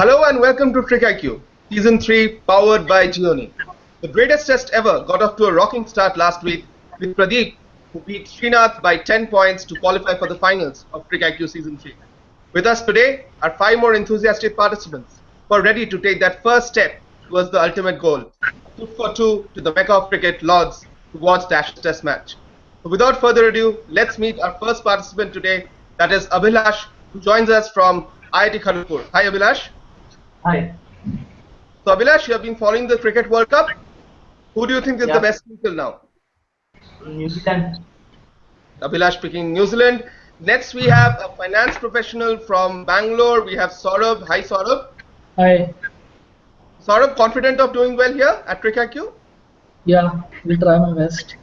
Hello and welcome to Cric Season 3 powered by Gioni. The greatest test ever got off to a rocking start last week with Pradeep, who beat Srinath by 10 points to qualify for the finals of Cric Season 3. With us today are 5 more enthusiastic participants who are ready to take that first step towards the ultimate goal, 2 for 2 to the Mecca of Cricket, Lords, to watch the Ashes Test match. So without further ado, let's meet our first participant today, that is Abhilash, who joins us from IIT Kharagpur. Hi Abhilash. Hi. So Abhilash, you have been following the Cricket World Cup. Who do you think is the best team till now? New Zealand. Abhilash picking New Zealand. Next we have a finance professional from Bangalore. We have Saurabh. Hi Saurabh. Hi. Saurabh, confident of doing well here at Cric Yeah, will try my best.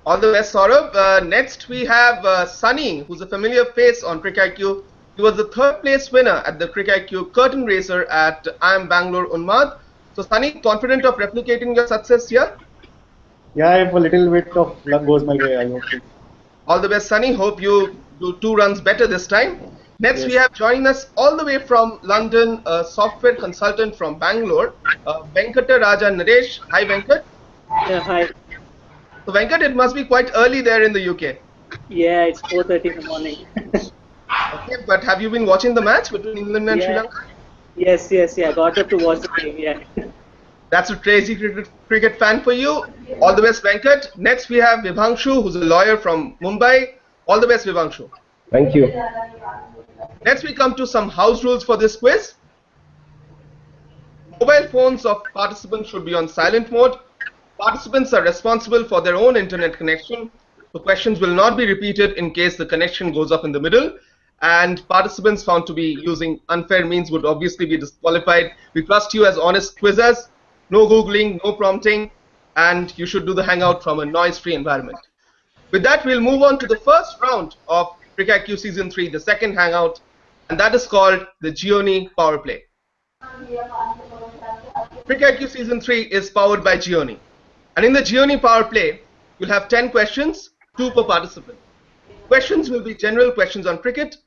All the best, Saurabh. Next we have Sunny, who's a familiar face on Cric He was the third place winner at the Cric curtain racer at IIM Bangalore Unmad. So Sunny, confident of replicating your success here? Yeah, if a little bit of luck goes my way, I hope so. All the best, Sunny. Hope you do 2 runs better this time. Next, Yes. we have joining us all the way from London, a software consultant from Bangalore, Venkata Raja Naresh. Hi, Venkat. Yeah, hi. So, Venkat, it must be quite early there in the UK. Yeah, it's 4:30 in the morning. Okay, but have you been watching the match between England and Sri Yeah. Lanka? Yes, yeah. Got up to watch the game. Yeah. That's a crazy cricket fan for you. All the best, Venkat. Next, we have Vibhangshu, who's a lawyer from Mumbai. All the best, Vibhangshu. Thank you. Next, we come to some house rules for this quiz. Mobile phones of participants should be on silent mode. Participants are responsible for their own internet connection. So questions will not be repeated in case the connection goes off in the middle. And participants found to be using unfair means would obviously be disqualified. We trust you as honest quizzers. No Googling, no prompting, and you should do the hangout from a noise-free environment. With that, we'll move on to the first round of Cric Season 3, the second hangout, and that is called the Gioni Power Play. Cric Season 3 is powered by Gioni. And in the Gioni Power Play, you'll have 10 questions, 2 per participant. Questions will be general questions on cricket.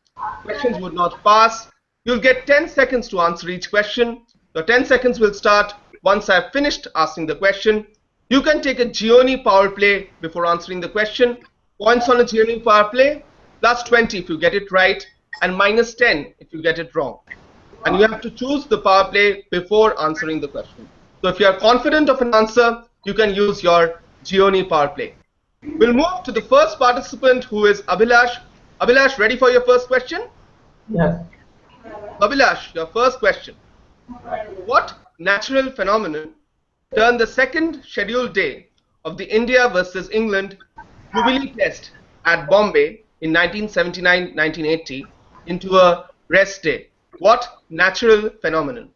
Questions would not pass. You'll get 10 seconds to answer each question. Your 10 seconds will start once I've finished asking the question. You can take a Gioni Power Play before answering the question. Points on a Gioni Power Play, plus 20 if you get it right, and minus 10 if you get it wrong. And you have to choose the power play before answering the question. So if you are confident of an answer, you can use your Gioni Power Play. We'll move to the first participant, who is Abhilash. Abhilash, ready for your first question? Yes. Abhilash, your first question. What natural phenomenon turned the second scheduled day of the India versus England Jubilee Test at Bombay in 1979-1980 into a rest day? What natural phenomenon?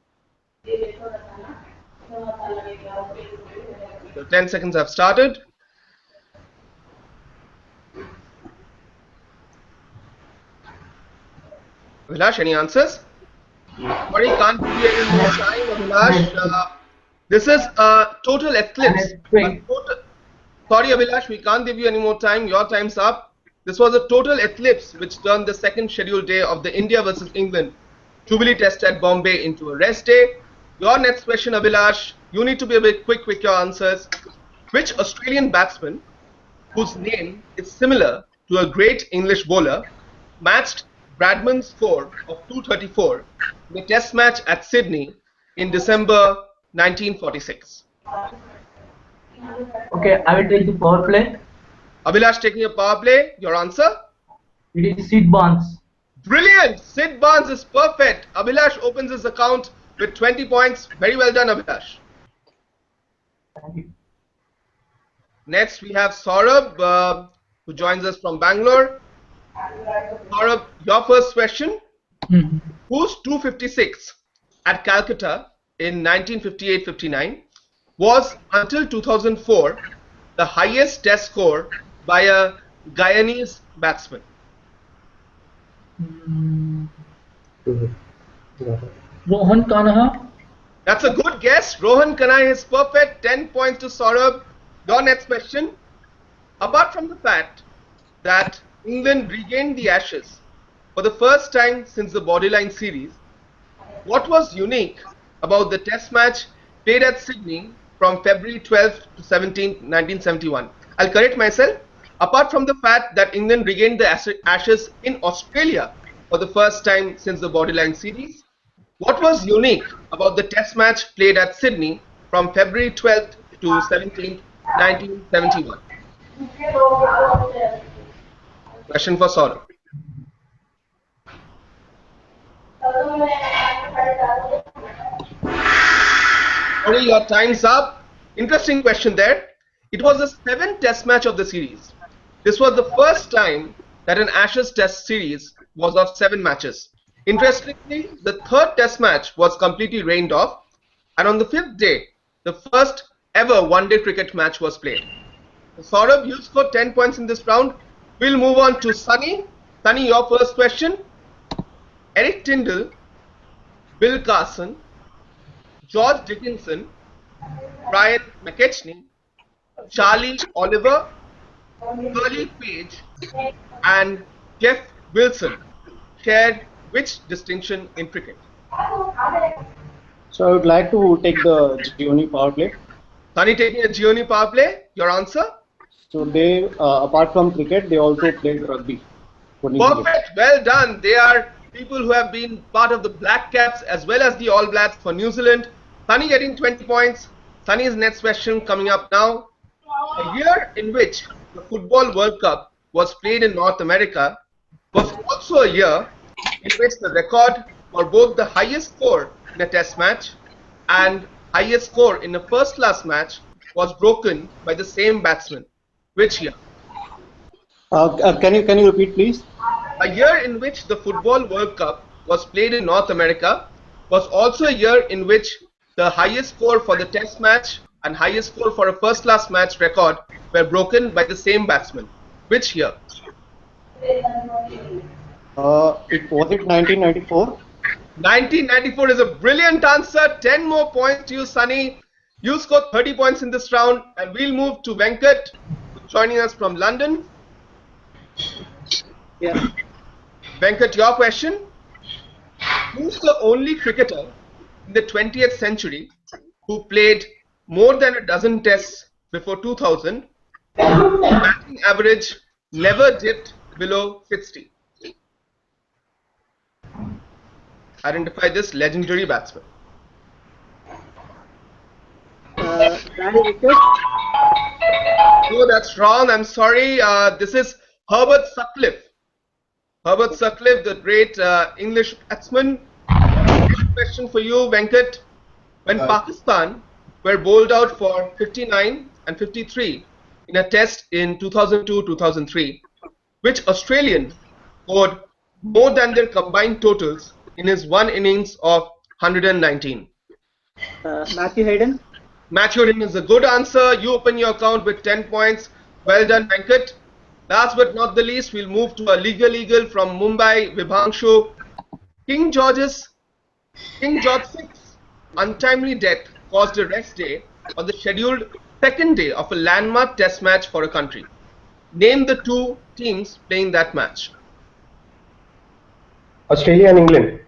The 10 seconds have started. Abhilash, any answers? Sorry, can't give you any more time, Abhilash. This is a total eclipse. Sorry, Abhilash, we can't give you any more time. Your time's up. This was a total eclipse which turned the second scheduled day of the India versus England Jubilee Test at Bombay into a rest day. Your next question, Abhilash, you need to be a bit quick with your answers. Which Australian batsman, whose name is similar to a great English bowler, matched Bradman's score of 234 in a test match at Sydney in December 1946? Okay, I will take the power play. Abhilash taking a power play. Your answer? It is Sid Barnes. Brilliant! Sid Barnes is perfect. Abhilash opens his account with 20 points. Very well done, Abhilash. Thank you. Next, we have Saurabh, who joins us from Bangalore. Saurabh, your first question. Whose 256 at Calcutta in 1958-59 was, until 2004, the highest test score by a Guyanese batsman? Rohan Kanaha. That's a good guess. Rohan Kanai is perfect. 10 points to Saurabh. Your next question. Apart from the fact that England regained the Ashes for the first time since the Bodyline series, What was unique about the test match played at Sydney from February 12th to 17th, 1971? I'll correct myself. Apart from the fact that England regained the Ashes in Australia for the first time since the Borderline series, what was unique about the test match played at Sydney from February 12th to 17th, 1971? Question for Saurabh. Sorry, your time's up. Interesting question there. It was the 7th test match of the series. This was the first time that an Ashes test series was of 7 matches. Interestingly, the 3rd test match was completely rained off, and on the 5th day, the first ever one-day cricket match was played. Saurabh, you scored 10 points in this round. We'll move on to Sunny. Sunny, your first question. Eric Tindall, Bill Carson, George Dickinson, Brian McKechnie, Charlie Oliver, Curly Page, and Jeff Wilson shared which distinction in cricket? So I would like to take the Gioni power play. Sunny taking a Gioni power play. Your answer? So they, apart from cricket, they also played rugby. Perfect. Well done. They are people who have been part of the Black Caps as well as the All Blacks for New Zealand. Sunny getting 20 points. Sunny's next question coming up now. A year in which the Football World Cup was played in North America was also a year in which the record for both the highest score in a test match and highest score in a first-class match was broken by the same batsman. Which year? Can you repeat, please? A year in which the Football World Cup was played in North America was also a year in which the highest score for the test match and highest score for a first-class match record were broken by the same batsman. Which year? It was it 1994? 1994 is a brilliant answer. 10 more points to you, Sunny. You scored 30 points in this round, and we'll move to Venkat, joining us from London. Yeah. Venkat, your question. Who's the only cricketer in the 20th century who played more than a dozen tests before 2000? Batting average never dipped below 60. Identify this legendary batsman. Danny Wicket. No, that's wrong. I'm sorry. This is Herbert Sutcliffe. Herbert Sutcliffe, the great English batsman. Question for you, Venkat. When Pakistan were bowled out for 59 and 53 in a test in 2002-2003, which Australian scored more than their combined totals in his one innings of 119? Matthew Hayden. Matthew Hayden is a good answer. You open your account with 10 points. Well done, Venkat. Last but not the least, we'll move to a legal from Mumbai, Vibhangshu. King George VI's untimely death caused a rest day on the scheduled second day of a landmark test match for a country. Name the two teams playing that match. Australia and England.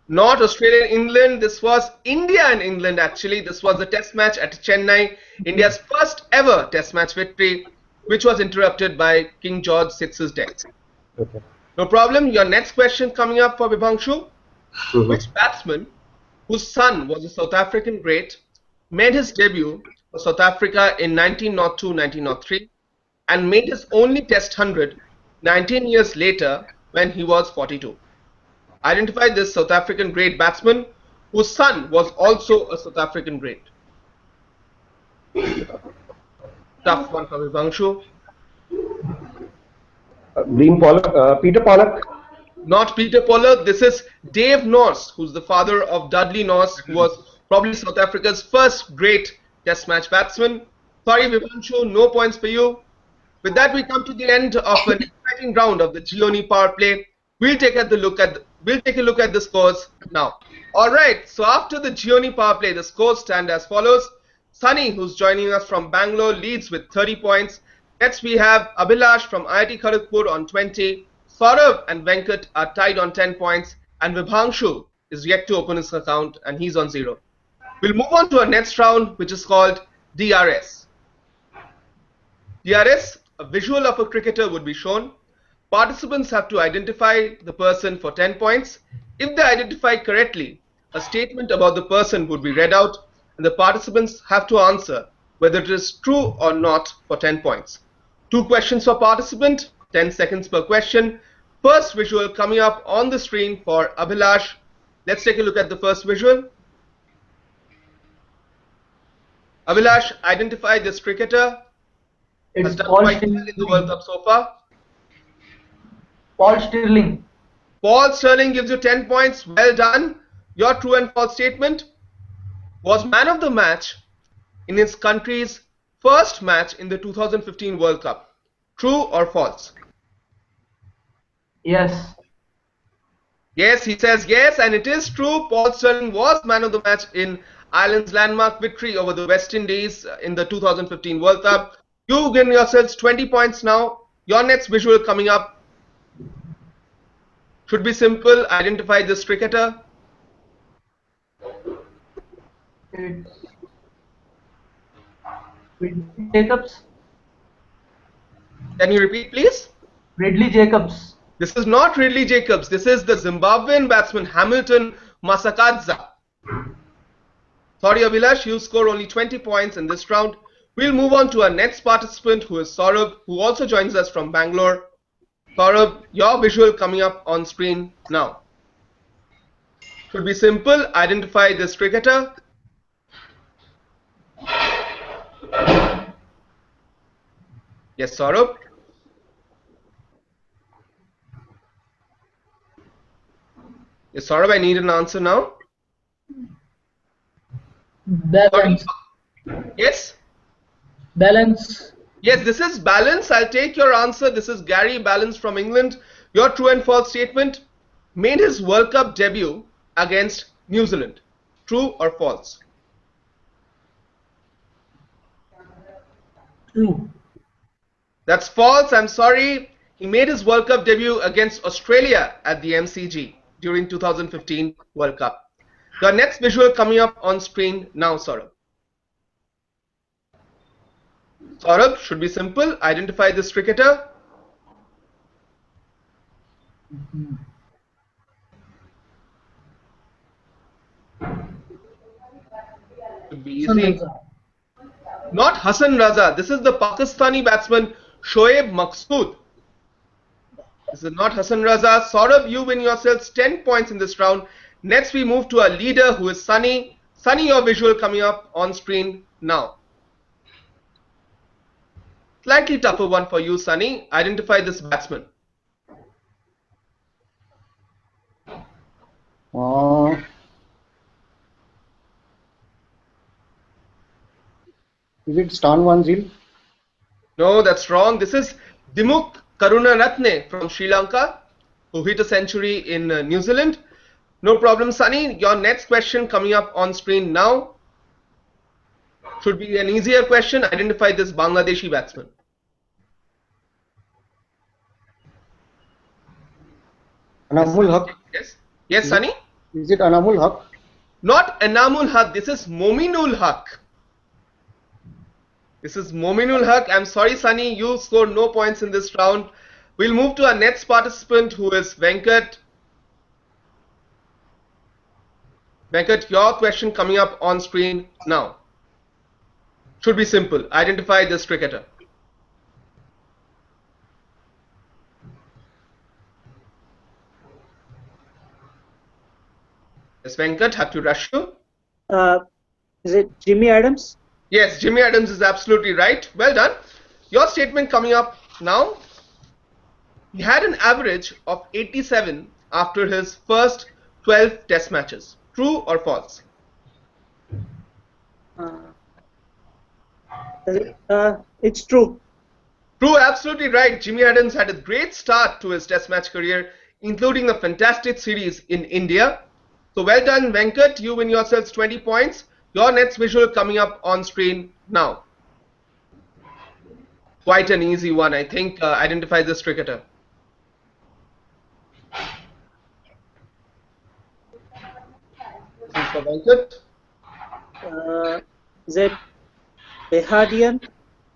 Not Australia and England. This was India and England, actually. This was a test match at Chennai, India's first ever test match victory, which was interrupted by King George VI's death. Okay. No problem. Your next question coming up for Vibhangshu. Which batsman, whose son was a South African great, made his debut for South Africa in 1902-1903 and made his only Test 100 19 years later when he was 42? Identify this South African great batsman whose son was also a South African great. Tough one for Vibhangshu. Peter Pollock. Not Peter Pollock. This is Dave Norse, who's the father of Dudley Norse, who was probably South Africa's first great test match batsman. Sorry, Vibhangshu, no points for you. With that, we come to the end of an exciting round of the Gioni power play. We'll take a look at the scores now. All right. So after the Gioni power play, the scores stand as follows. Sunny, who's joining us from Bangalore, leads with 30 points. Next, we have Abhilash from IIT Kharagpur on 20. Saurabh and Venkat are tied on 10 points, and Vibhangshu is yet to open his account and he's on 0. We'll move on to our next round, which is called DRS. DRS, a visual of a cricketer would be shown. Participants have to identify the person for 10 points. If they identify correctly, a statement about the person would be read out and the participants have to answer whether it is true or not for 10 points. 2 questions per participant, 10 seconds per question. First visual coming up on the screen for Abhilash. Let's take a look at the first visual. Abhilash, identify this cricketer. It's Has done Paul quite well in the World Cup so far. Paul Stirling. Paul Sterling gives you 10 points. Well done. Your true and false statement was man of the match in his country's first match in the 2015 World Cup. True or false? Yes. Yes, he says yes, and it is true. Paul Sterling was man of the match in Ireland's landmark victory over the West Indies in the 2015 World Cup. You give yourselves 20 points now. Your next visual coming up should be simple. Identify this cricketer. It's Ridley Jacobs. Can you repeat, please? Ridley Jacobs. This is not Ridley Jacobs. This is the Zimbabwean batsman Hamilton Masakadza. Sorry, Abhilash, you score only 20 points in this round. We'll move on to our next participant, who is Saurabh, who also joins us from Bangalore. Saurabh, your visual coming up on screen now. Should be simple. Identify this cricketer. Yes, Saurabh. Yes, Saurabh, I need an answer now. Balance. Yes? Balance. Yes, this is Balance. I'll take your answer. This is Gary Balance from England. Your true and false statement: made his World Cup debut against New Zealand. True or false? True. That's false. I'm sorry. He made his World Cup debut against Australia at the MCG during 2015 World Cup. The next visual coming up on screen now, Saurabh. Saurabh, should be simple. Identify this cricketer. Should be easy. Not Hassan Raza. This is the Pakistani batsman Shoaib Maqsood. This is not Hassan Raza. Saurabh, you win yourselves 10 points in this round. Next, we move to our leader, who is Sunny. Sunny, your visual coming up on screen now. Slightly tougher one for you, Sunny. Identify this batsman. Is it Stan Vanzil? No, that's wrong. This is Dimuk Karunaratne from Sri Lanka, who hit a century in New Zealand. No problem, Sunny. Your next question coming up on screen now should be an easier question. Identify this Bangladeshi batsman. Anamul Haq. Yes. Yes, Sunny? Is it Anamul Haq? Not Anamul Haq. This is Mominul Haq. This is Mominul Haq. I'm sorry, Sunny. You scored no points in this round. We'll move to our next participant, who is Venkat. Venkat, your question coming up on screen now. Should be simple. Identify this cricketer. Yes, Venkat, have to rush you. Is it Jimmy Adams? Yes, Jimmy Adams is absolutely right. Well done. Your statement coming up now. He had an average of 87 after his first 12 test matches. True or false? It's true. True, absolutely right. Jimmy Adams had a great start to his test match career, including a fantastic series in India. So well done, Venkat. You win yourselves 20 points. Your next visual coming up on screen now. Quite an easy one, I think. Identify this cricketer. This is for Venkat. Is it Behadian?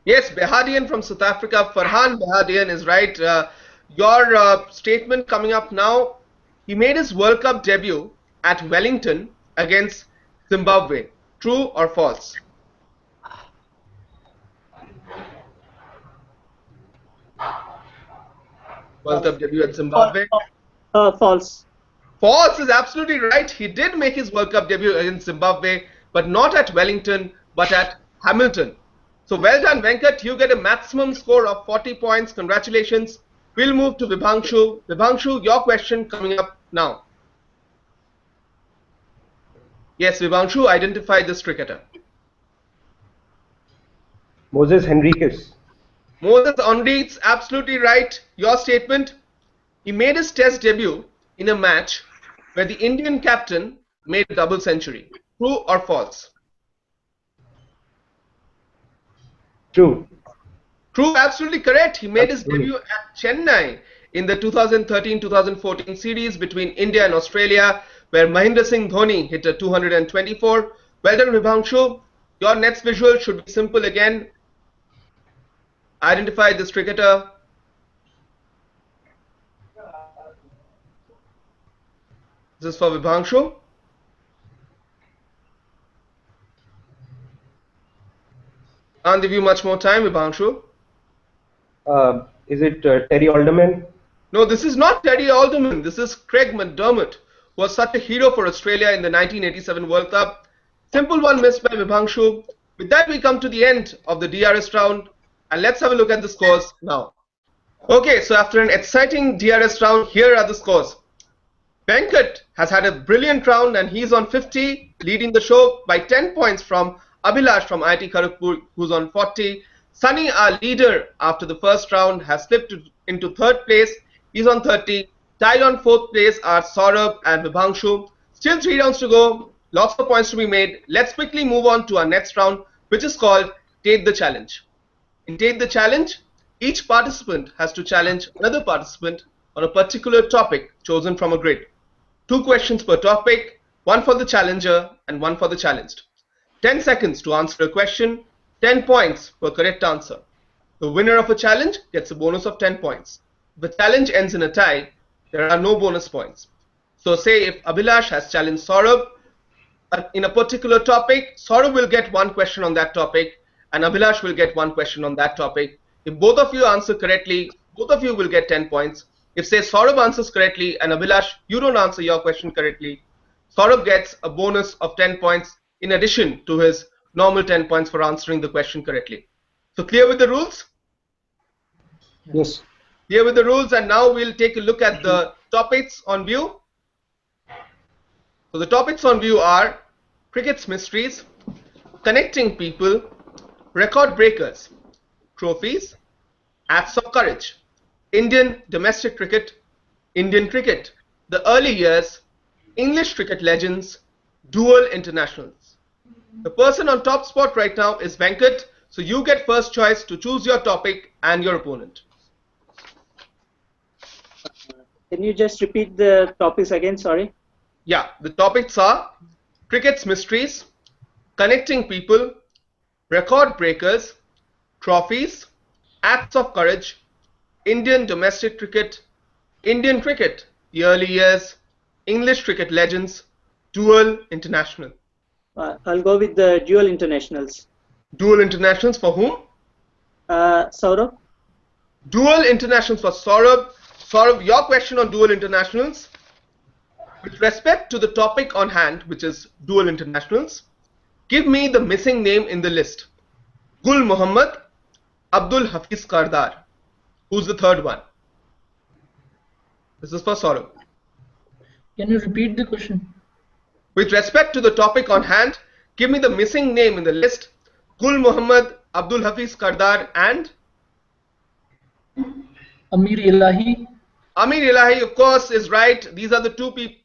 Yes, Behadian from South Africa. Farhan Behadian is right. Your statement coming up now. He made his World Cup debut at Wellington against Zimbabwe. True or false? World Cup debut at Zimbabwe. False. False is absolutely right. He did make his World Cup debut against Zimbabwe, but not at Wellington, but at Hamilton. So well done, Venkat. You get a maximum score of 40 points. Congratulations. We'll move to Vibhangshu. Vibhangshu, your question coming up now. Yes, Vibhangshu, identify this cricketer. Moses Henriques. Moses Henriques, absolutely right. Your statement. He made his Test debut in a match where the Indian captain made a double century. True or false? True. True, absolutely correct. He made his debut at Chennai in the 2013-2014 series between India and Australia, where Mahendra Singh Dhoni hit a 224. Well done, Vibhangshu. Your next visual should be simple again. Identify this cricketer. This is for Vibhangshu. Can't give you much more time, Vibhangshu. Is it Terry Alderman? No, this is not Teddy Alderman. This is Craig McDermott, who was such a hero for Australia in the 1987 World Cup. Simple one missed by Vibhangshu. With that, we come to the end of the DRS round, and let's have a look at the scores now. Okay, so after an exciting DRS round, here are the scores. Venkat has had a brilliant round, and he's on 50, leading the show by 10 points from Abhilash from IIT Kharagpur, who's on 40. Sunny, our leader after the first round, has slipped into third place. He's on 30. Tied on fourth place are Saurabh and Vibhangshu. Still 3 rounds to go. Lots of points to be made. Let's quickly move on to our next round, which is called Take the Challenge. In Take the Challenge, each participant has to challenge another participant on a particular topic chosen from a grid. 2 questions per topic, 1 for the challenger and 1 for the challenged. 10 seconds to answer a question, 10 points per correct answer. The winner of a challenge gets a bonus of 10 points. If the challenge ends in a tie, there are no bonus points. So say if Abhilash has challenged Saurabh in a particular topic, Saurabh will get 1 question on that topic and Abhilash will get 1 question on that topic. If both of you answer correctly, both of you will get 10 points. If say Saurabh answers correctly and Abhilash, you don't answer your question correctly, Saurabh gets a bonus of 10 points in addition to his normal 10 points for answering the question correctly. So clear with the rules? Yes. Clear with the rules, and now we'll take a look at the topics on view. So the topics on view are cricket's mysteries, connecting people, record breakers, trophies, acts of courage, Indian domestic cricket, Indian cricket, the early years, English cricket legends, dual internationals. The person on top spot right now is Venkat, so you get first choice to choose your topic and your opponent. Can you just repeat the topics again? Sorry. Yeah, the topics are cricket's mysteries, connecting people, record breakers, trophies, acts of courage, Indian domestic cricket, Indian cricket, the early years, English cricket legends, dual international. I'll go with the dual internationals. Dual internationals for whom? Saurabh. Dual internationals for Saurabh. Saurabh, your question on dual internationals. With respect to the topic on hand, which is dual internationals, give me the missing name in the list. Gul Muhammad, Abdul Hafiz Kardar. Who's the third one? This is for Saurabh. Can you repeat the question? With respect to the topic on hand, give me the missing name in the list. Gul Muhammad, Abdul Hafiz Kardar and Amir Ilahi. Amir Ilahi, of course, is right. These are the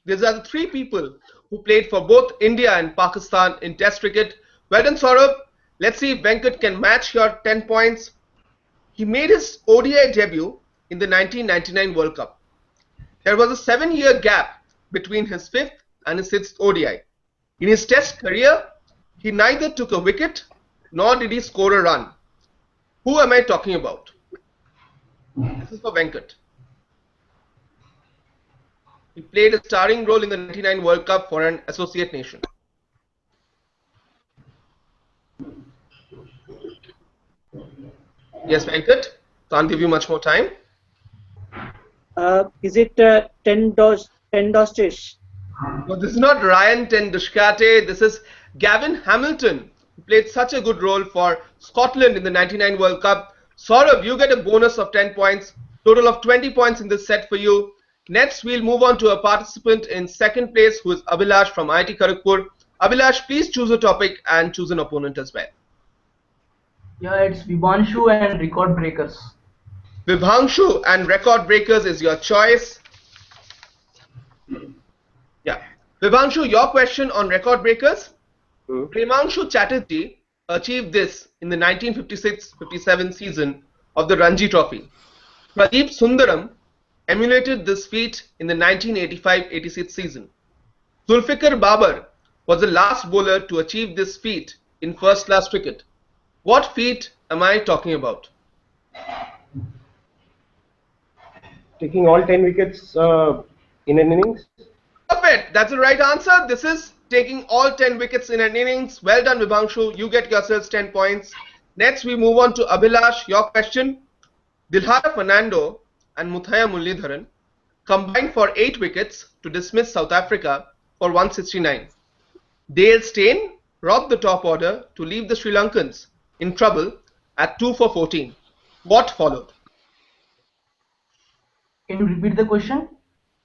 the 3 people who played for both India and Pakistan in Test cricket. Well done, Saurabh. Let's see if Venkat can match your 10 points. He made his ODI debut in the 1999 World Cup. There was a 7-year gap between his 5th and his 6th ODI. In his Test career, he neither took a wicket nor did he score a run. Who am I talking about? This is for Venkat. He played a starring role in the 99 World Cup for an associate nation. Yes, Venkat. Can't give you much more time. Is it Ten Dostish? No, this is not Ryan ten Dushkate. This is Gavin Hamilton, who played such a good role for Scotland in the 99 World Cup. Saurabh, you get a bonus of 10 points. Total of 20 points in this set for you. Next, we'll move on to a participant in second place, who is Abhilash from IIT Kharagpur. Abhilash, please choose a topic and choose an opponent as well. Yeah, it's Vibhanshu and record breakers. Vibhanshu and record breakers is your choice. Yeah. Vibhanshu, your question on record breakers. Premanshu Chatterjee achieved this in the 1956-57 season of the Ranji Trophy. Pradeep Sundaram emulated this feat in the 1985-86 season. Zulfikar Babar was the last bowler to achieve this feat in first-class cricket. What feat am I talking about? Taking all 10 wickets in an innings. Perfect. That's the right answer. This is taking all 10 wickets in an innings. Well done, Vibhanshu. You get yourselves 10 points. Next, we move on to Abhilash. Your question. Dilhara Fernando and Muthaiya Muralidharan combined for 8 wickets to dismiss South Africa for 169. Dale Steyn rocked the top order to leave the Sri Lankans in trouble at 2 for 14. What followed? Can you repeat the question?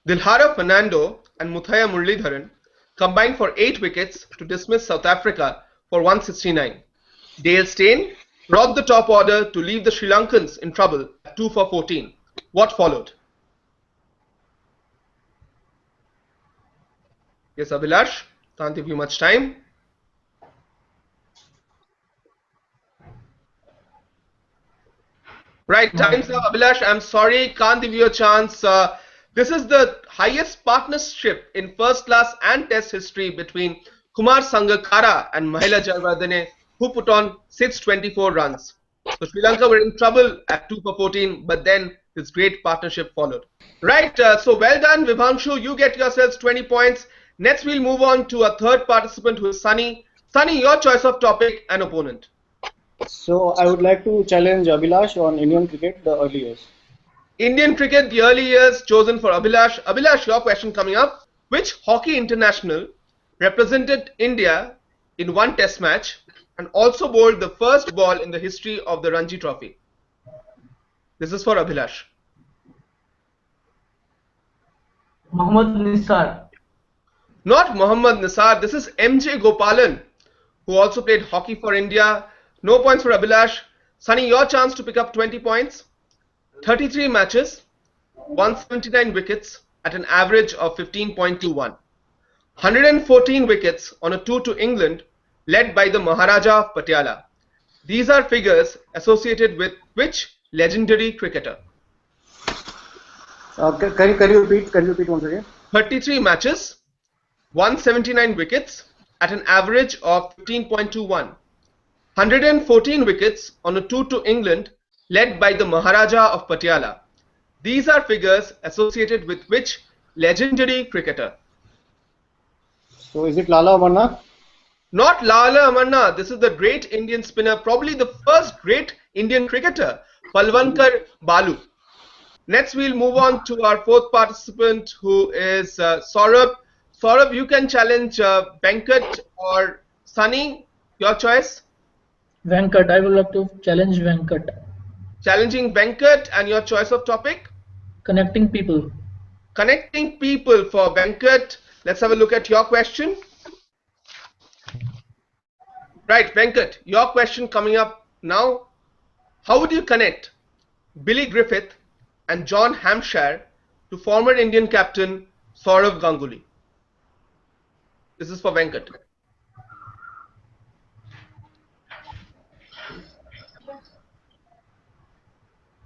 Dilhara Fernando and Muthaiya Muralidharan combined for 8 wickets to dismiss South Africa for 169. Dale Steyn rocked the top order to leave the Sri Lankans in trouble at 2 for 14. What followed? Yes, Abhilash, can't give you much time. Right, time's up, Abhilash. I'm sorry, can't give you a chance. This is the highest partnership in first class and test history between Kumar Sangakkara and Mahela Jayawardene, who put on 624 runs. So Sri Lanka were in trouble at 2 for 14, but then this great partnership followed. Right, so well done, Vibhanshu. You get yourselves 20 points. Next, we'll move on to a third participant, who is Sunny. Sunny, your choice of topic and opponent. So I would like to challenge Abhilash on Indian cricket, the early years. Indian cricket, the early years, chosen for Abhilash. Abhilash, your question coming up. Which hockey international represented India in one test match and also bowled the first ball in the history of the Ranji Trophy? This is for Abhilash. Mohammad Nisar. Not Mohammad Nisar. This is MJ Gopalan, who also played hockey for India. No points for Abhilash. Sunny, your chance to pick up 20 points. 33 matches, 179 wickets at an average of 15.21. 114 wickets on a tour to England led by the Maharaja of Patiala. These are figures associated with which legendary cricketer? Can you repeat once again? 33 matches, 179 wickets at an average of 15.21. 114 wickets on a tour to England led by the Maharaja of Patiala. These are figures associated with which legendary cricketer? So is it Lala Amarnath? Not Lala Amarnath. This is the great Indian spinner, probably the first great Indian cricketer, Palwankar Balu. Next, we'll move on to our fourth participant, who is Saurabh. Saurabh, you can challenge Venkat or Sunny. Your choice. Venkat. I would like to challenge Venkat. Challenging Venkat, and your choice of topic? Connecting people. Connecting people for Venkat. Let's have a look at your question. Right, Venkat, your question coming up now. How would you connect Billy Griffith and John Hampshire to former Indian captain Sourav Ganguly? This is for Venkat.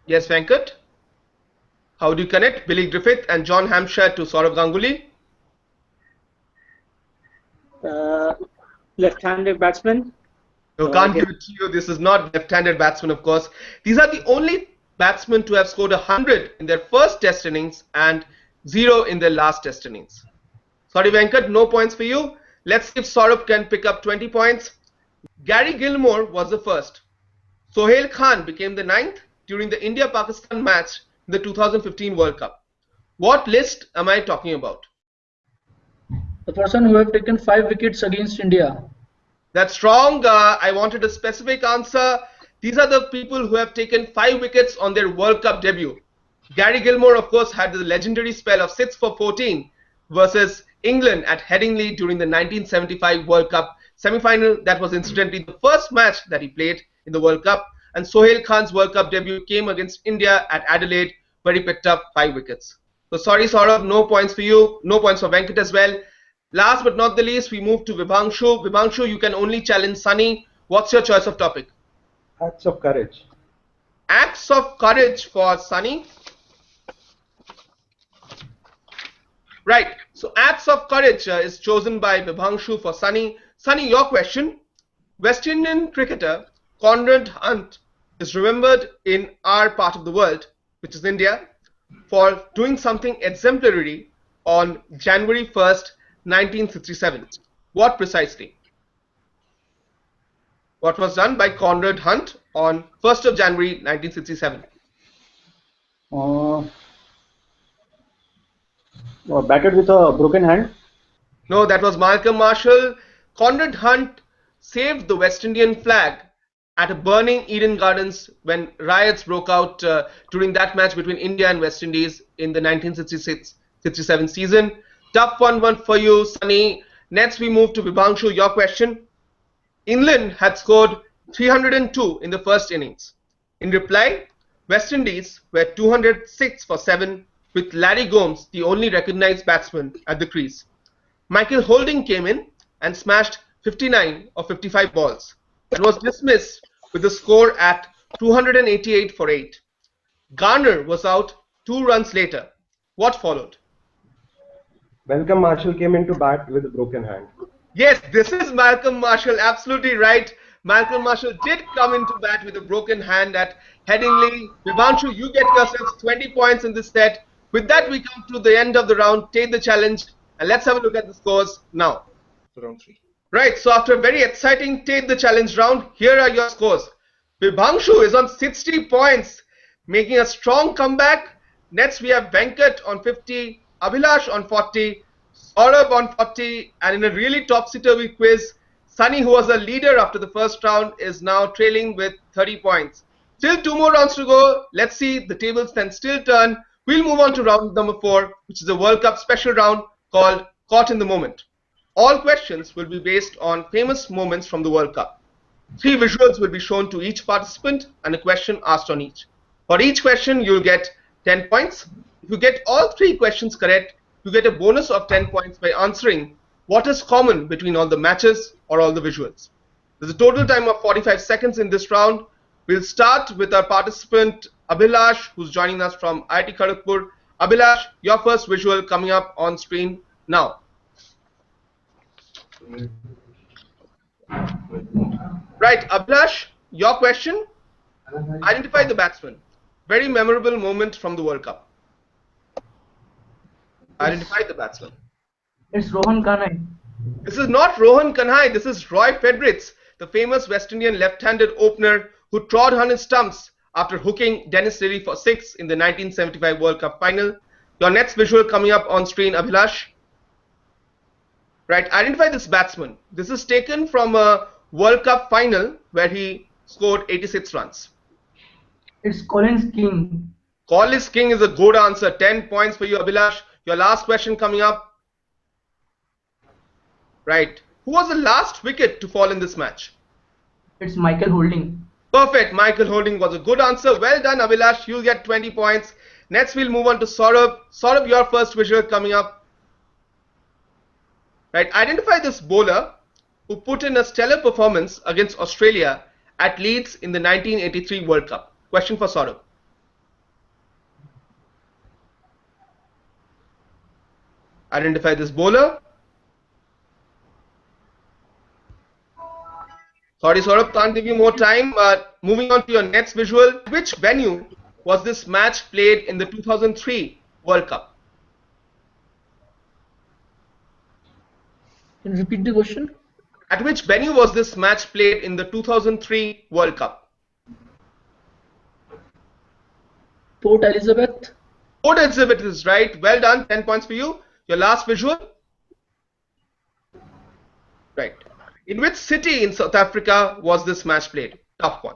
Yes, Venkat. How do you connect Billy Griffith and John Hampshire to Sourav Ganguly? Left-handed batsman. No, can't give it to you. This is not left-handed batsman, of course. These are the only batsmen to have scored 100 in their first test innings and 0 in their last test innings. Sorry, Venkat, no points for you. Let's see if Saurabh can pick up 20 points. Gary Gilmore was the first. Sohail Khan became the 9th during the India-Pakistan match in the 2015 World Cup. What list am I talking about? The person who have taken 5 wickets against India. That's wrong. I wanted a specific answer. These are the people who have taken 5 wickets on their World Cup debut. Gary Gilmore, of course, had the legendary spell of 6 for 14 versus England at Headingley during the 1975 World Cup semi-final. That was incidentally the first match that he played in the World Cup. And Sohail Khan's World Cup debut came against India at Adelaide, where he picked up 5 wickets. So sorry, Saurabh, no points for you. No points for Venkat as well. Last but not the least, we move to Vibhangshu. Vibhangshu, you can only challenge Sunny. What's your choice of topic? Acts of courage. Acts of courage for Sunny. Right. So acts of courage is chosen by Vibhangshu for Sunny. Sunny, your question. West Indian cricketer Conrad Hunt is remembered in our part of the world, which is India, for doing something exemplary on January 1st, 1967. What precisely? What was done by Conrad Hunt on 1st of January 1967? Batted with a broken hand. No, that was Malcolm Marshall. Conrad Hunt saved the West Indian flag at a burning Eden Gardens when riots broke out during that match between India and West Indies in the 1966-67 season. Tough one for you, Sunny. Next we move to Vibhangshu, your question. England had scored 302 in the first innings. In reply, West Indies were 206 for 7 with Larry Gomes, the only recognized batsman, at the crease. Michael Holding came in and smashed 59 of 55 balls and was dismissed with the score at 288 for 8. Garner was out 2 runs later. What followed? Malcolm Marshall came into bat with a broken hand. Yes, this is Malcolm Marshall, absolutely right. Malcolm Marshall did come into bat with a broken hand at Headingley. Vibhangshu, you get yourselves 20 points in this set. With that, we come to the end of the round. Take the challenge, and let's have a look at the scores now. Round 3. Right, so after a very exciting Take the Challenge round, here are your scores. Vibhangshu is on 60 points, making a strong comeback. Next, we have Venkat on 50, Abhilash on 40, Saurabh on 40, and in a really topsy-turvy quiz, Sunny, who was a leader after the first round, is now trailing with 30 points. Still 2 more rounds to go. Let's see, the tables can still turn. We'll move on to round number 4, which is a World Cup special round called Caught in the Moment. All questions will be based on famous moments from the World Cup. 3 visuals will be shown to each participant and a question asked on each. For each question, you'll get 10 points. If you get all 3 questions correct, you get a bonus of 10 points by answering what is common between all the matches or all the visuals. There's a total time of 45 seconds in this round. We'll start with our participant Abhilash, who's joining us from IIT Kharagpur. Abhilash, your first visual coming up on screen now. Right, Abhilash, your question. Identify the batsman. Very memorable moment from the World Cup. Identify the batsman. It's Rohan Kanhai. This is not Rohan Kanhai. This is Roy Fredericks, the famous West Indian left-handed opener who trod on his stumps after hooking Dennis Lillee for 6 in the 1975 World Cup final. Your next visual coming up on screen, Abhilash. Right, identify this batsman. This is taken from a World Cup final where he scored 86 runs. It's Collins King. Collins King is a good answer. 10 points for you, Abhilash. Your last question coming up. Right. Who was the last wicket to fall in this match? It's Michael Holding. Perfect. Michael Holding was a good answer. Well done, Abhilash. You'll get 20 points. Next, we'll move on to Saurabh. Saurabh, your first visual coming up. Right. Identify this bowler who put in a stellar performance against Australia at Leeds in the 1983 World Cup. Question for Saurabh. Identify this bowler. Sorry, Saurabh, can't give you more time. Moving on to your next visual. Which venue was this match played in the 2003 World Cup? Can you repeat the question? At which venue was this match played in the 2003 World Cup? Port Elizabeth. Port Elizabeth is right. Well done. 10 points for you. Your last visual. Right. In which city in South Africa was this match played? Tough one.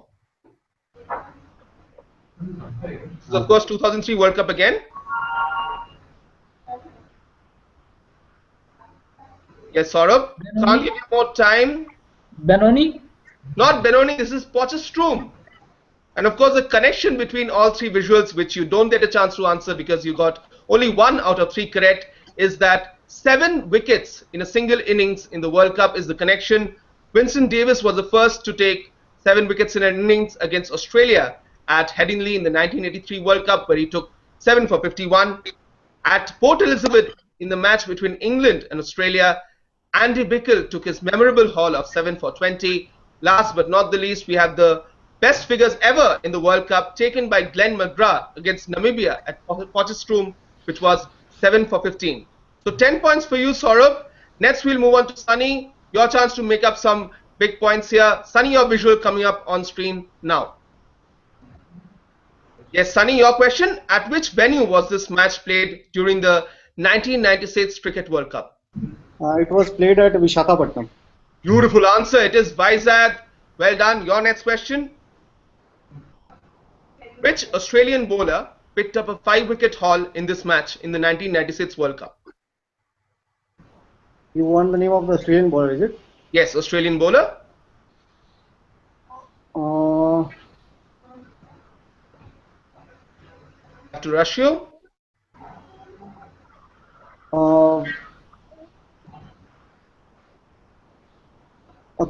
This is of course 2003 World Cup again. Yes, Saurabh. Can't give you more time. Benoni. Not Benoni, this is Potchefstroom. And of course the connection between all three visuals, which you don't get a chance to answer because you got only 1 out of 3 correct, is that 7 wickets in a single innings in the World Cup is the connection. Winston Davis was the first to take 7 wickets in an innings against Australia at Headingley in the 1983 World Cup, where he took 7 for 51. At Port Elizabeth in the match between England and Australia, Andy Bickle took his memorable haul of 7 for 20. Last but not the least, we have the best figures ever in the World Cup taken by Glenn McGrath against Namibia at Potchefstroom, which was 7 for 15. So 10 points for you, Saurabh. Next we'll move on to Sunny. Your chance to make up some big points here. Sunny, your visual coming up on screen now. Yes, Sunny, your question. At which venue was this match played during the 1996 Cricket World Cup? It was played at Visakhapatnam. Beautiful answer. It is Vizag. Well done. Your next question. Which Australian bowler picked up a 5-wicket haul in this match in the 1996 World Cup? You want the name of the Australian bowler, is it? Yes, Australian bowler. Have to rush you.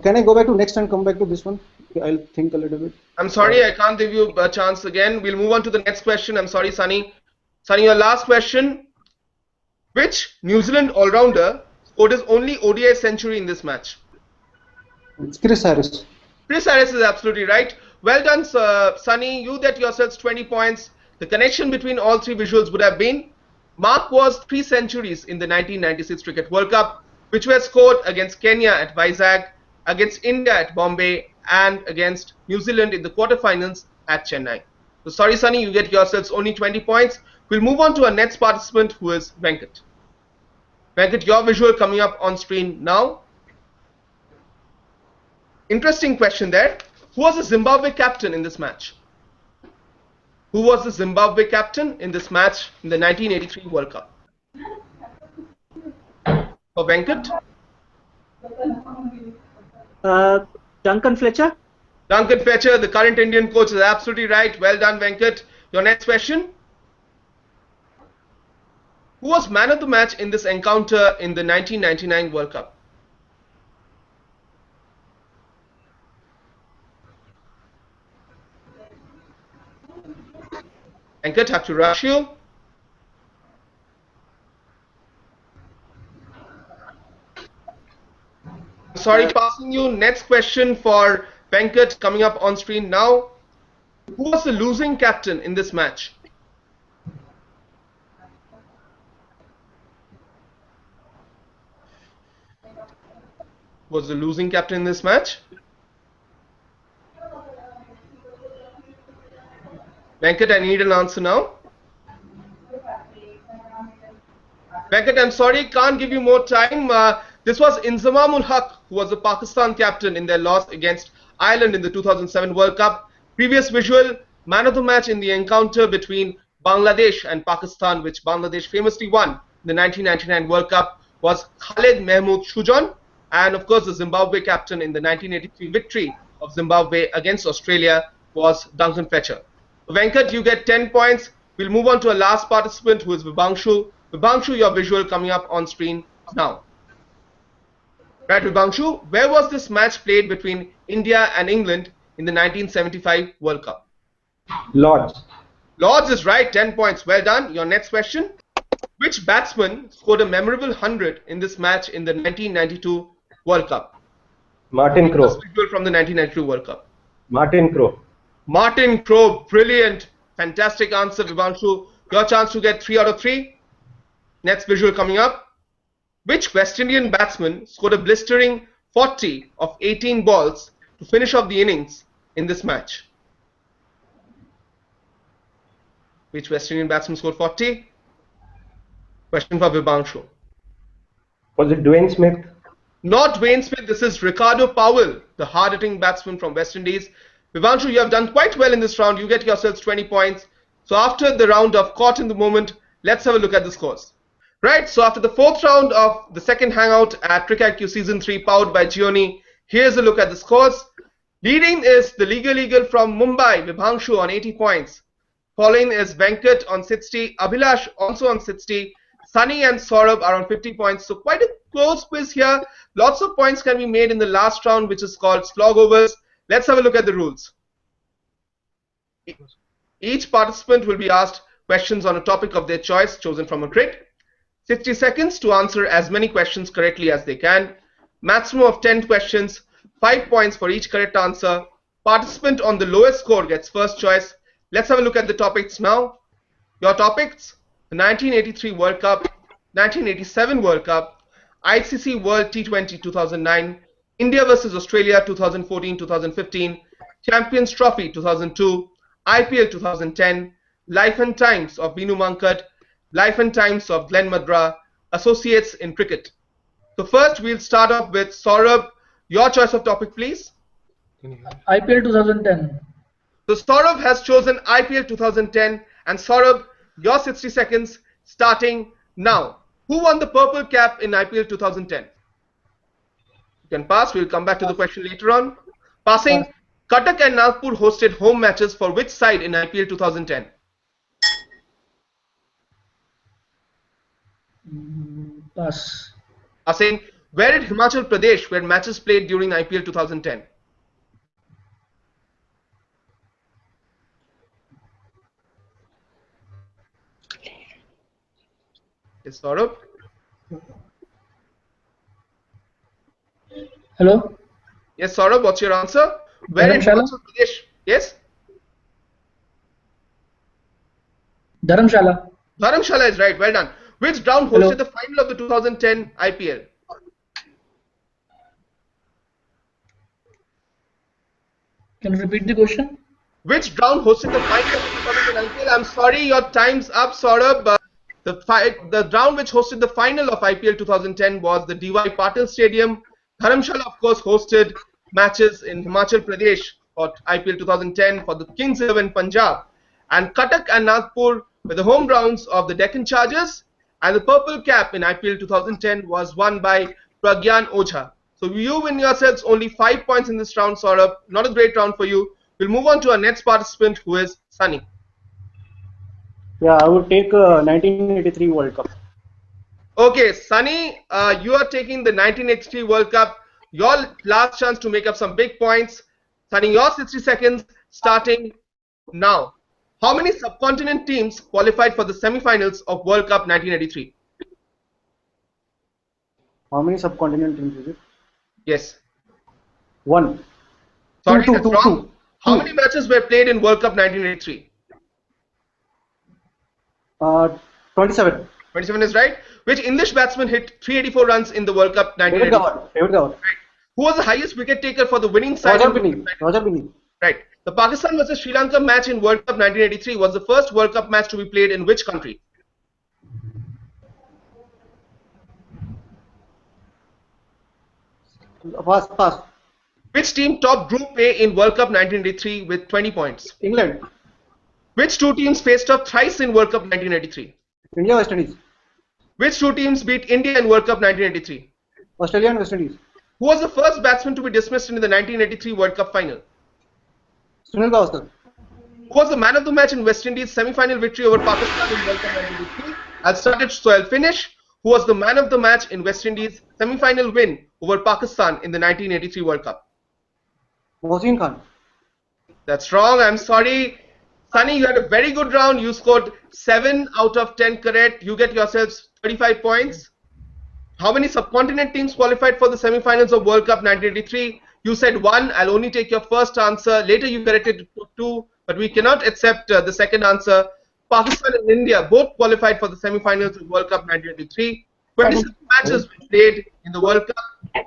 Can I go back to next and come back to this one? I'll think a little bit. I'm sorry, I can't give you a chance again. We'll move on to the next question. I'm sorry, Sunny. Sunny, your last question. Which New Zealand all-rounder scored his only ODI century in this match? It's Chris Harris. Chris Harris is absolutely right. Well done, Sunny. You get yourselves 20 points. The connection between all three visuals would have been Mark was 3 centuries in the 1996 Cricket World Cup, which were scored against Kenya at Vizag, against India at Bombay, and against New Zealand in the quarterfinals at Chennai. So sorry, Sunny, you get yourselves only 20 points. We'll move on to our next participant, who is Venkat. Venkat, your visual coming up on screen now. Interesting question there. Who was the Zimbabwe captain in this match? Who was the Zimbabwe captain in this match in the 1983 World Cup? For Venkat? Duncan Fletcher. Duncan Fletcher, the current Indian coach, is absolutely right. Well done, Venkat. Your next question. Who was man of the match in this encounter in the 1999 World Cup? Venkat, have to rush you. Sorry, passing you. Next question for Venkat coming up on screen now. Who was the losing captain in this match? Who was the losing captain in this match? Venkat, I need an answer now. Venkat, I'm sorry, can't give you more time. This was Inzamam ul Haq, who was the Pakistan captain in their loss against Ireland in the 2007 World Cup. Previous visual, man of the match in the encounter between Bangladesh and Pakistan, which Bangladesh famously won in the 1999 World Cup, was Khalid Mahmood Shujan. And of course, the Zimbabwe captain in the 1983 victory of Zimbabwe against Australia was Duncan Fletcher. Venkat, you get 10 points. We'll move on to our last participant, who is Vibhangshu. Vibhangshu, your visual coming up on screen now. Right, Vibhangshu, where was this match played between India and England in the 1975 World Cup? Lords. Lords is right, 10 points. Well done. Your next question. Which batsman scored a memorable 100 in this match in the 1992 World Cup? Martin Famous Crowe. visual from the 1992 World Cup. Martin Crowe. Martin Crowe, brilliant. Fantastic answer, Vivanshu. Your chance to get 3 out of 3. Next visual coming up. Which West Indian batsman scored a blistering 40 of 18 balls to finish off the innings in this match? Which West Indian batsman scored 40? Question for Vivanshu. Was it Dwayne Smith? Not Wayne Smith, this is Ricardo Powell, the hard-hitting batsman from West Indies. Vivanshu, you have done quite well in this round. You get yourselves 20 points. So after the round of caught in the moment, let's have a look at the scores. Right, so after the 4th round of the second hangout at Cric IQ Season 3 powered by Gioni, here's a look at the scores. Leading is the Legal from Mumbai, Vivanshu on 80 points. Following is Venkat on 60, Abhilash also on 60, Sunny and Saurabh are on 50 points. So quite a close quiz here. Lots of points can be made in the last round, which is called slog overs. Let's have a look at the rules. Each participant will be asked questions on a topic of their choice chosen from a grid. 60 seconds to answer as many questions correctly as they can. Maximum of 10 questions, 5 points for each correct answer. Participant on the lowest score gets first choice. Let's have a look at the topics now. Your topics: the 1983 World Cup, 1987 World Cup, ICC World T20 2009, India vs Australia 2014-2015, Champions Trophy 2002, IPL 2010, Life and Times of Binu Mankad, Life and Times of Glenn Madra, Associates in Cricket. So first we'll start off with Saurabh. Your choice of topic, please. IPL 2010. So Saurabh has chosen IPL 2010, and Saurabh, your 60 seconds starting now. Who won the purple cap in IPL 2010? You can pass. We'll come back to the question later on. Passing. Cuttack and Nagpur hosted home matches for which side in IPL 2010? Pass. Passing. Where did Himachal Pradesh were matches played during IPL 2010? Yes, Saurabh. Hello? Yes, Saurabh, what's your answer? Where in Dharamshala? Himachal Pradesh? Yes? Dharamshala. Dharamshala is right. Well done. Which ground hosted Hello. the final of the 2010 IPL? Can you repeat the question? Which ground hosted the final of the 2010 IPL? I'm sorry, your time's up, Saurabh. The ground which hosted the final of IPL 2010 was the D.Y. Patil Stadium. Dharamshala, of course, hosted matches in Himachal Pradesh for IPL 2010 for the Kings 11 Punjab. And Cuttack and Nagpur were the home grounds of the Deccan Chargers. And the purple cap in IPL 2010 was won by Pragyan Ojha. So you win yourselves only 5 points in this round, Saurabh. Not a great round for you. We'll move on to our next participant, who is Sunny. Yeah, I would take 1983 World Cup. Okay, Sunny, you are taking the 1983 World Cup. Your last chance to make up some big points. Sunny, your 60 seconds starting now. How many subcontinent teams qualified for the semi-finals of World Cup 1983? How many subcontinent teams is it? Yes. One. Sorry, Two, that's two, wrong. two. How many matches were played in World Cup 1983? 27. 27 is right. Which English batsman hit 384 runs in the World Cup David 1983? Goward. David Goward. Right. Who was the highest wicket taker for the winning side? Roger Binney. Roger Binney. Right. The Pakistan versus Sri Lanka match in World Cup 1983 was the first World Cup match to be played in which country? Pass, pass. Which team topped Group A in World Cup 1983 with 20 points? England. Which two teams faced off thrice in World Cup 1983? India, West Indies. Which two teams beat India in World Cup 1983? Australia and West Indies. Who was the first batsman to be dismissed in the 1983 World Cup final? Sunil Gavaskar. Who was the man of the match in West Indies semi-final victory over Pakistan in World Cup 1983? I'll start it so I'll finish. Who was the man of the match in West Indies semi-final win over Pakistan in the 1983 World Cup? Mohsin Khan. That's wrong. I'm sorry. Sunny, you had a very good round. You scored 7 out of 10 correct. You get yourselves 35 points. How many subcontinent teams qualified for the semi-finals of World Cup 1983? You said 1. I'll only take your first answer. Later you corrected it to 2, but we cannot accept the second answer. Pakistan and India both qualified for the semi-finals of World Cup 1983. 27 matches were played in the World Cup.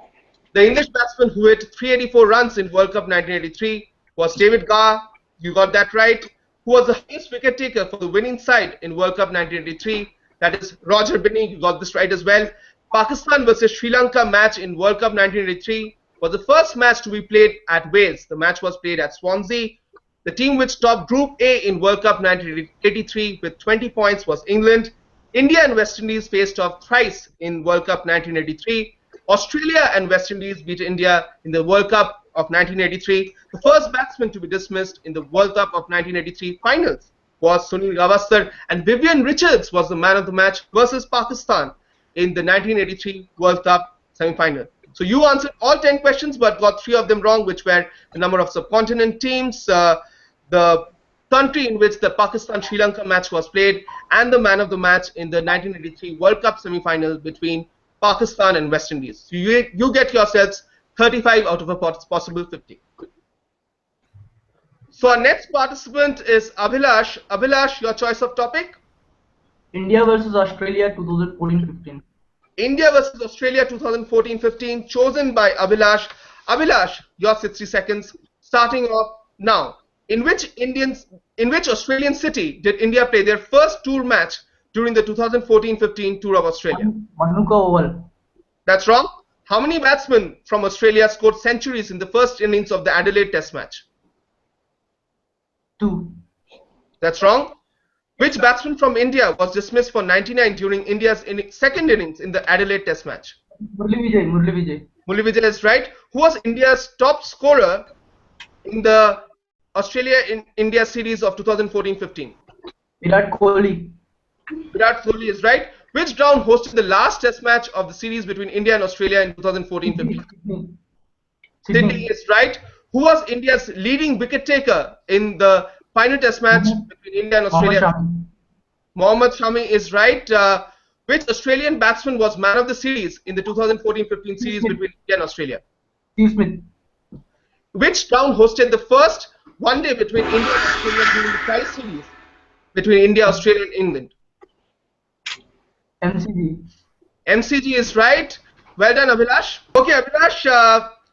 The English batsman who hit 384 runs in World Cup 1983 was David Garr. You got that right. Who was the highest wicket taker for the winning side in World Cup 1983? That is Roger Binney. You got this right as well. Pakistan versus Sri Lanka match in World Cup 1983 was the first match to be played at Wales. The match was played at Swansea. The team which topped Group A in World Cup 1983 with 20 points was England. India and West Indies faced off thrice in World Cup 1983. Australia and West Indies beat India in the World Cup of 1983. The first batsman to be dismissed in the World Cup of 1983 finals was Sunil Gavaskar, and Vivian Richards was the man of the match versus Pakistan in the 1983 World Cup semi-final. So you answered all 10 questions but got 3 of them wrong, which were the number of subcontinent teams, the country in which the Pakistan-Sri Lanka match was played, and the man of the match in the 1983 World Cup semi-final between Pakistan and West Indies. So you get yourselves 35 out of a possible 50. So our next participant is Abhilash. Abhilash, your choice of topic? India versus Australia 2014-15. India versus Australia 2014-15, chosen by Abhilash. Abhilash, your 60 seconds, starting off now. In which Australian city did India play their first tour match during the 2014-15 Tour of Australia? Manuka Oval. That's wrong. How many batsmen from Australia scored centuries in the first innings of the Adelaide Test match? 2. That's wrong. Which batsman from India was dismissed for 99 during India's second innings in the Adelaide Test match? Murli Vijay. Murli Vijay is right. Who was India's top scorer in the Australia-India series of 2014-15? Virat Kohli. Virat Kohli is right. Which ground hosted the last Test match of the series between India and Australia in 2014-15? Sydney is right. Who was India's leading wicket taker in the final Test match between India and Australia? Mohammad Shami is right. Which Australian batsman was man of the series in the 2014-15 series between India and Australia? Steve Smith. Which ground hosted the first one-day between India and Australia during the Tri series between India, Australia, and England? MCG. MCG is right. Well done, Abhilash. Okay, Abhilash,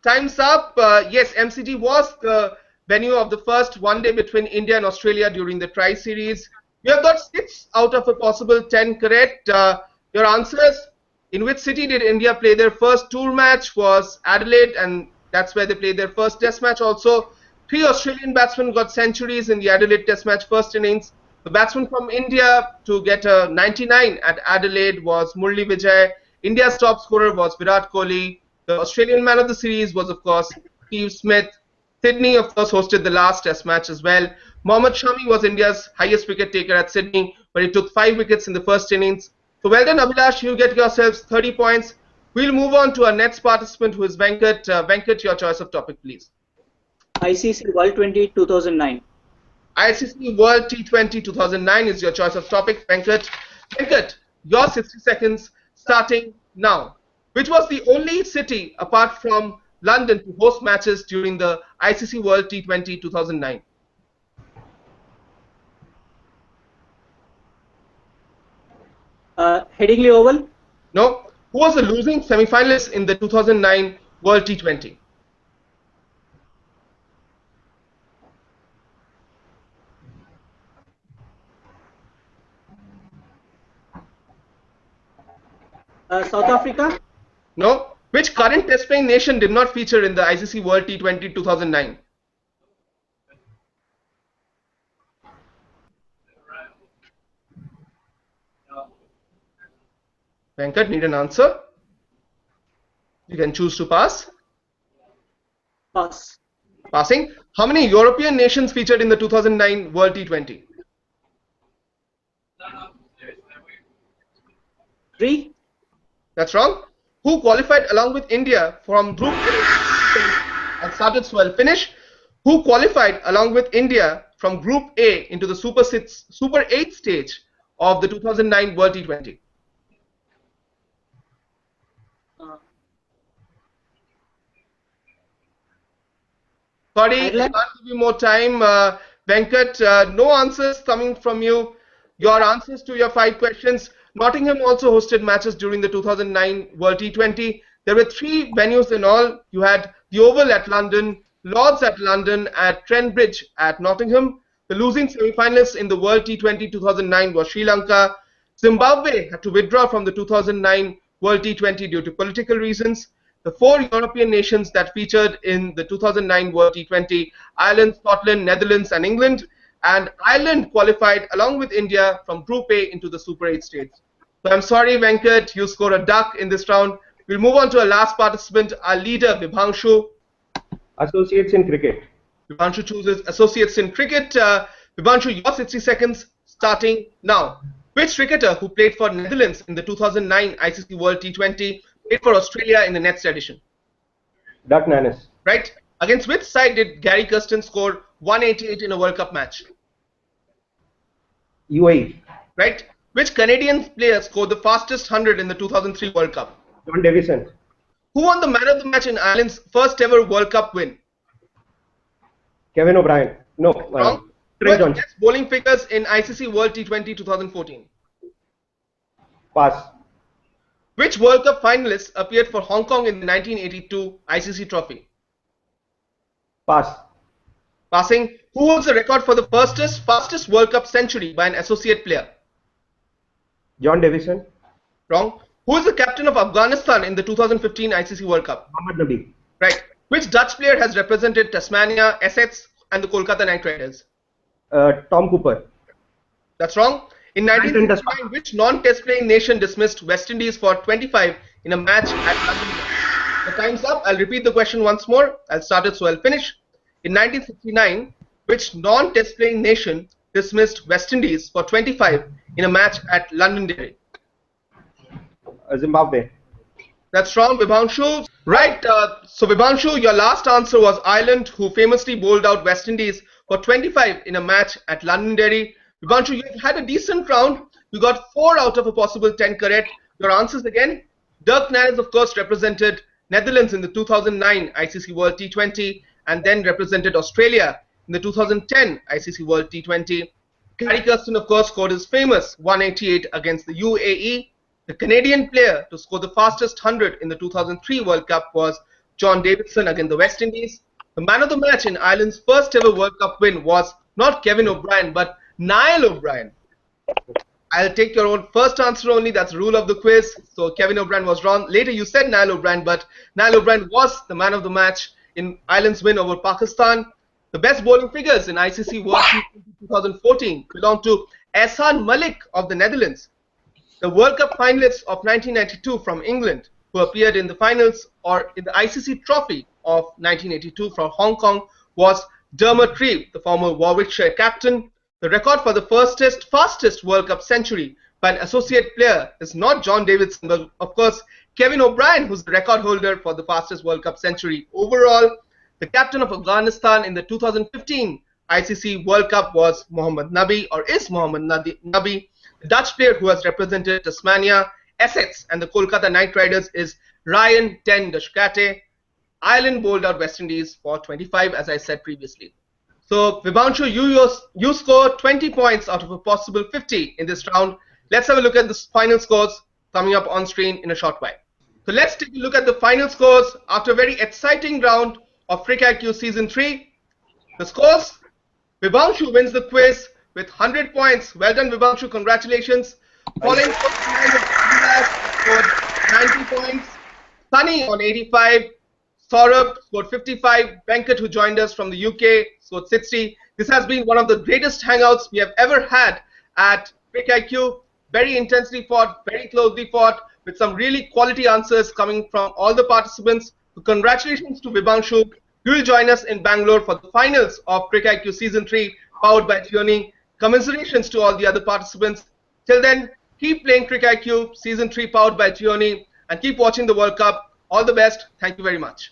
time's up. Yes, MCG was the venue of the first one-day between India and Australia during the Tri series. You have got 6 out of a possible 10 correct. Your answers: in which city did India play their first tour match was Adelaide, and that's where they played their first Test match also. 3 Australian batsmen got centuries in the Adelaide Test match first innings. The batsman from India to get a 99 at Adelaide was Murli Vijay. India's top scorer was Virat Kohli. The Australian man of the series was, of course, Steve Smith. Sydney, of course, hosted the last Test match as well. Mohammad Shami was India's highest wicket taker at Sydney, but he took 5 wickets in the first innings. So well done, Abhilash. You get yourselves 30 points. We'll move on to our next participant, who is Venkat. Venkat, your choice of topic, please. ICC World 20 2009. ICC World T20 2009 is your choice of topic, Venkat. Venkat, your 60 seconds starting now. Which was the only city apart from London to host matches during the ICC World T20 2009? Headingley Oval. No. Who was the losing semi-finalist in the 2009 World T20? South Africa. No. Which current test playing nation did not feature in the ICC World T20 2009? Venkat, need an answer? You can choose to pass. Pass. Passing. How many European nations featured in the 2009 World T20? 3. That's wrong. Who qualified along with India from Group A and started swell finish? Who qualified along with India from Group A into the Super 8 stage of the 2009 World T20? Sorry, I'd I like- can't give you more time. Venkat, no answers coming from you. Your answers to your 5 questions. Nottingham also hosted matches during the 2009 World T20. There were 3 venues in all. You had the Oval at London, Lord's at London, at Trent Bridge at Nottingham. The losing semi-finalists in the World T20 2009 was Sri Lanka. Zimbabwe had to withdraw from the 2009 World T20 due to political reasons. The 4 European nations that featured in the 2009 World T20, Ireland, Scotland, Netherlands, and England. And Ireland qualified along with India from Group A into the Super 8 states. So I'm sorry, Venkat, you scored a duck in this round. We'll move on to our last participant, our leader, Vibhanshu. Associates in cricket. Vibhanshu chooses associates in cricket. Vibhanshu, your 60 seconds starting now. Which cricketer who played for Netherlands in the 2009 ICC World T20 played for Australia in the next edition? Duck Nannis. Right? Against which side did Gary Kirsten score 188 in a World Cup match? UAE. Right? Which Canadian player scored the fastest 100 in the 2003 World Cup? John Davison. Who won the man of the match in Ireland's first ever World Cup win? Kevin O'Brien. No. Wrong. Trent Who Johnson. best bowling figures in ICC World T20 2014? Pass. Which World Cup finalists appeared for Hong Kong in the 1982 ICC Trophy? Pass. Passing. Who holds the record for the fastest World Cup century by an associate player? John Davison. Wrong. Who is the captain of Afghanistan in the 2015 ICC World Cup? Mohammad Nabi. Right. Which Dutch player has represented Tasmania, Essex, and the Kolkata Knight Riders? Tom Cooper. That's wrong. In 1969, which non-test playing nation dismissed West Indies for 25 in a match at London? The time's up. I'll repeat the question once more. I'll start it so I'll finish. In 1969, which non-test playing nation dismissed West Indies for 25 in a match at Londonderry? Zimbabwe. That's wrong, Vibhanshu. Right, so Vibhanshu, your last answer was Ireland, who famously bowled out West Indies for 25 in a match at Londonderry. Vibhanshu, you've had a decent round. You got 4 out of a possible 10 correct. Your answers again. Dirk Nannis, of course, represented Netherlands in the 2009 ICC World T20 and then represented Australia in the 2010 ICC World T20. Gary Kirsten, of course, scored his famous 188 against the UAE. The Canadian player to score the fastest 100 in the 2003 World Cup was John Davison against the West Indies. The man of the match in Ireland's first ever World Cup win was not Kevin O'Brien, but Niall O'Brien. I'll take your own first answer only. That's the rule of the quiz. So Kevin O'Brien was wrong. Later you said Niall O'Brien, but Niall O'Brien was the man of the match in Ireland's win over Pakistan. The best bowling figures in ICC World T20 2014 belong to Ehsan Malik of the Netherlands. The World Cup finalists of 1992 from England, who appeared in the finals or in the ICC Trophy of 1982 from Hong Kong, was Dermot Reeve, the former Warwickshire captain. The record for the fastest World Cup century by an associate player is not John Davidson, but of course Kevin O'Brien, who's the record holder for the fastest World Cup century overall. The captain of Afghanistan in the 2015 ICC World Cup was Mohammad Nabi, or is Mohammad Nabi. The Dutch player who has represented Tasmania, Essex, and the Kolkata Knight Riders is Ryan ten Dushkate. Ireland bowled out West Indies for 25, as I said previously. So, Vibhanshu, you scored 20 points out of a possible 50 in this round. Let's have a look at the final scores coming up on screen in a short while. So, let's take a look at the final scores after a very exciting round of Cric IQ Season 3. The scores: Vibhanshu wins the quiz with 100 points. Well done, Vibhanshu. Congratulations. Following scored 90 points. Sunny on 85. Saurabh scored 55. Venkat, who joined us from the UK, scored 60. This has been one of the greatest hangouts we have ever had at Cric IQ. Very intensely fought, very closely fought, with some really quality answers coming from all the participants. So congratulations to Vibhanshu. You will join us in Bangalore for the finals of Cric IQ Season 3, powered by Gioni. Commiserations to all the other participants. Till then, keep playing Cric IQ Season 3, powered by Gioni, and keep watching the World Cup. All the best. Thank you very much.